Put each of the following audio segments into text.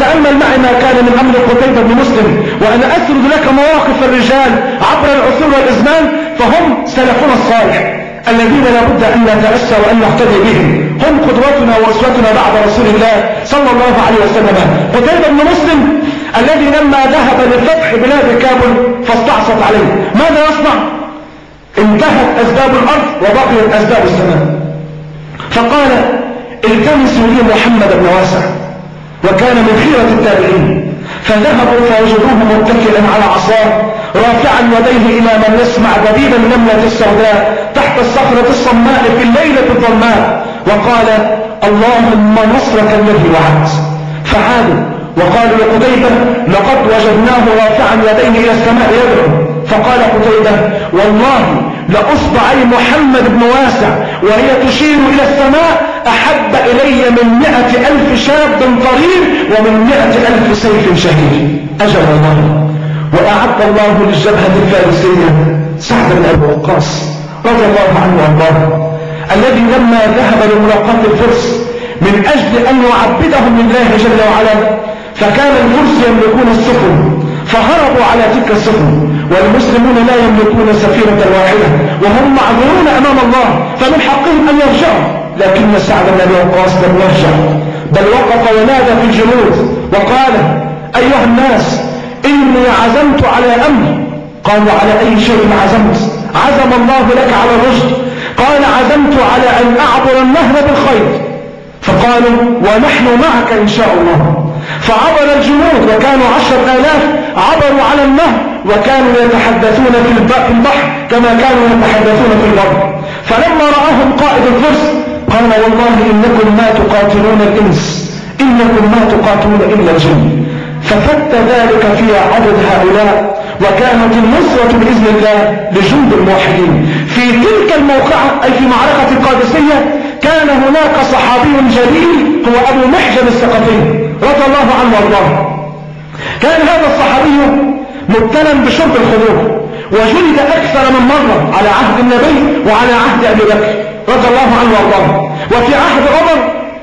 تتأمل معي ما كان من أمر قتيبة بن مسلم، وأنا أسرد لك مواقف الرجال عبر العصور والأزمان، فهم سلفنا الصالح الذين لا بد أن نتأسى وأن نقتدي بهم، هم قدوتنا وأسوتنا بعد رسول الله صلى الله عليه وسلم. قتيبة بن مسلم الذي لما ذهب لفتح بلاد كابل فاستعصت عليه، ماذا يصنع؟ انتهت أسباب الأرض وبقيت أسباب السماء، فقال التمسوا لي محمد بن واسع، وكان من خيرة التابعين، فذهبوا فوجدوه متكئا على عصاه رافعا يديه إلى من يسمع دبيب النملة السوداء تحت الصخرة الصماء في الليلة الظلماء، وقال اللهم نصرك الذي وعدت. فعادوا وقالوا لقتيبة لقد وجدناه رافعا يديه إلى السماء يدعو، فقال قتيبة والله لأصبعي محمد بن واسع وهي تشير إلى السماء أحب إلي من 100,000 شاب طرير ومن 100,000 سيف شهيد. أجل الله وأعد الله للجبهة الفارسية سعد بن أبي وقاص رضي الله عنه وارضاه، الذي لما ذهب لملاقاة الفرس من أجل أن يعبدهم لله جل وعلا، فكان الفرس يملكون السفن فهربوا على تلك السفن، والمسلمون لا يملكون سفينة واحدة وهم معذورون أمام الله، فمن حقهم أن يرجعوا، لكن سعد بن أبي وقاص لم يرجع، بل وقف ونادى في الجنود وقال أيها الناس إني عزمت على أمر. قالوا على أي شيء عزمت؟ عزم الله لك على الرشد. قال عزمت على أن أعبر النهر بالخير. فقالوا ونحن معك إن شاء الله. فعبر الجنود وكانوا 10,000 عبروا على النهر، وكانوا يتحدثون في البحر كما كانوا يتحدثون في البر. فلما رآهم قائد الفرس قال والله إنكم ما تقاتلون الإنس، إنكم ما تقاتلون إلا الجن. ففت ذلك في عدد هؤلاء، وكانت النصرة بإذن الله لجند الموحدين. في تلك الموقعة أي في معركة القادسية كان هناك صحابي جليل هو أبو محجن الثقفي رضي الله عنه وارضاه. كان هذا الصحابي مبتلى بشرب الخمور، وجلد أكثر من مرة على عهد النبي وعلى عهد أبي بكر رضي الله عنه وارضاه، وفي عهد عمر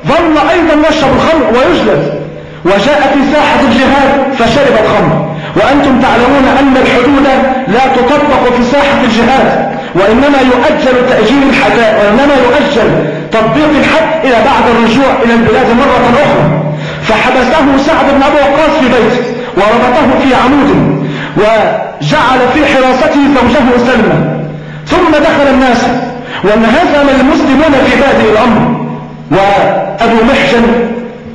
ظل أيضا يشرب الخمر ويجلد، وجاء في ساحة الجهاد فشرب الخمر. وأنتم تعلمون أن الحدود لا تطبق في ساحة الجهاد، وإنما يؤجل تأجيل الحد، وإنما يؤجل تطبيق الحد إلى بعد الرجوع إلى البلاد مرة أخرى. فحبسه سعد بن أبي وقاص في بيته وربطه في عمود، وجعل في حراسته زوجه سلمى، ثم دخل الناس وانهزم المسلمون في بادئ الأمر، وأبو محجن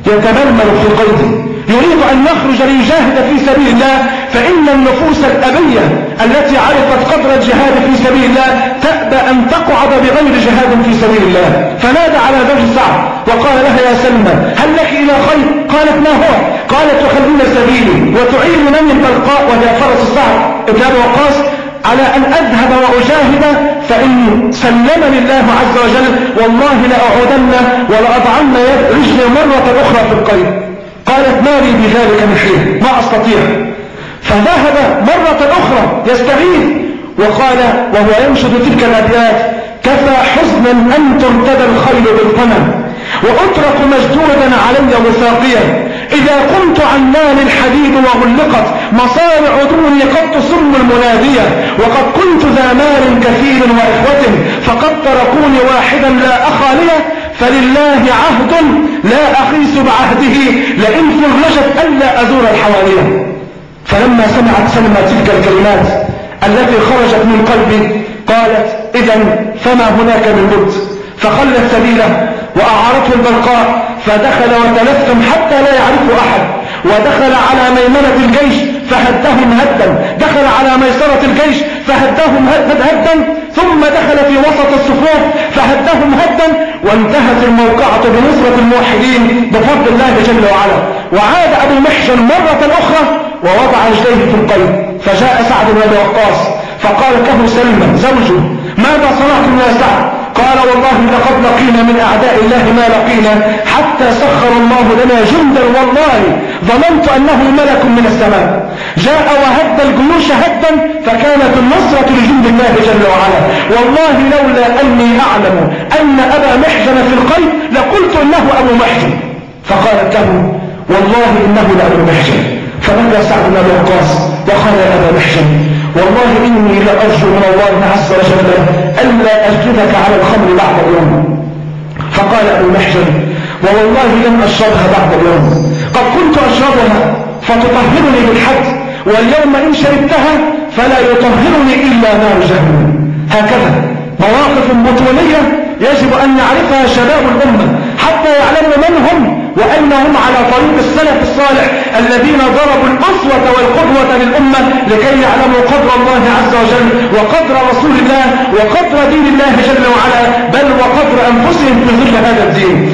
يتململ في قيده يريد أن يخرج ليجاهد في سبيل الله، فإن النفوس الأبية التي عرفت قدر الجهاد في سبيل الله تأبى أن تقعد بغير جهاد في سبيل الله. فنادى على زوج سعد وقال لها يا سلمى هل لك إلى خير؟ قالت ما هو؟ قالت تخلين سبيلي وتعينني البلقاء وهي فرس سعد بن أبي وقاص على أن أذهب وأجاهد، فإن سلمني الله عز وجل والله لأعودن ولأضعن رجلي مرة أخرى في القيد. قالت ما لي بذلك من حين، ما أستطيع. فذهب مرة أخرى يستغيث وقال وهو ينشد تلك الأبيات كفى حزنا أن ترتدى الخيل بالقمم وأترك مجدودا علي وثاقيا، إذا قمت عن نار الحديد وغلقت مصارع دوني قد تصم المنادية، وقد كنت ذا مال كثير وإخوة فقد تركوني واحدا لا أخا لي، فلله عهد لا أخيس بعهده لئن فرجت ألا أزور الحوالية. فلما سمعت سلمى تلك الكلمات التي خرجت من قلبي قالت إذن فما هناك من بد، فخلت سبيله وأعارته البلقاء، فدخل وتلثم حتى لا يعرفه أحد، ودخل على ميمنة الجيش فهدهم هدا، دخل على ميسرة الجيش فهدهم هدا، ثم دخل في وسط الصفوف فهدهم هدا، وانتهت الموقعة بنصرة الموحدين بفضل الله جل وعلا. وعاد أبو محجن مرة أخرى ووضع رجليه في القيد، فجاء سعد بن أبي وقاص فقال له سلمى زوجه ماذا صنعتم يا سعد؟ قال والله لقد لقينا من أعداء الله ما لقينا حتى سخر الله لنا جندا والله ظننت أنه ملك من السماء جاء وهد الجيوش هدا، فكانت النصرة لجند الله جل وعلا. والله لولا أني أعلم أن أبا محجن في القيد لقلت إنه أبو محجن. فقالت له والله إنه لأبو محجن. فبكى سعد بن أبي وقاص وقال يا أبا محجن والله إني لأرجو من الله عز وجل ألا أجلدك على الخمر بعد اليوم. فقال أبو محجن ووالله لن أشربها بعد اليوم، قد كنت أشربها فتطهرني بالحد، واليوم إن شربتها فلا يطهرني إلا نار جهنم. هكذا مواقف بطولية يجب أن يعرفها شباب الأمة حتى يعلموا من هم وأنهم على طريق السلف الصالح الذين ضربوا الأسوة والقدوة للأمة لكي يعلموا قدر الله عز وجل وقدر رسول الله وقدر دين الله جل وعلا، بل وقدر أنفسهم في ظل هذا الدين.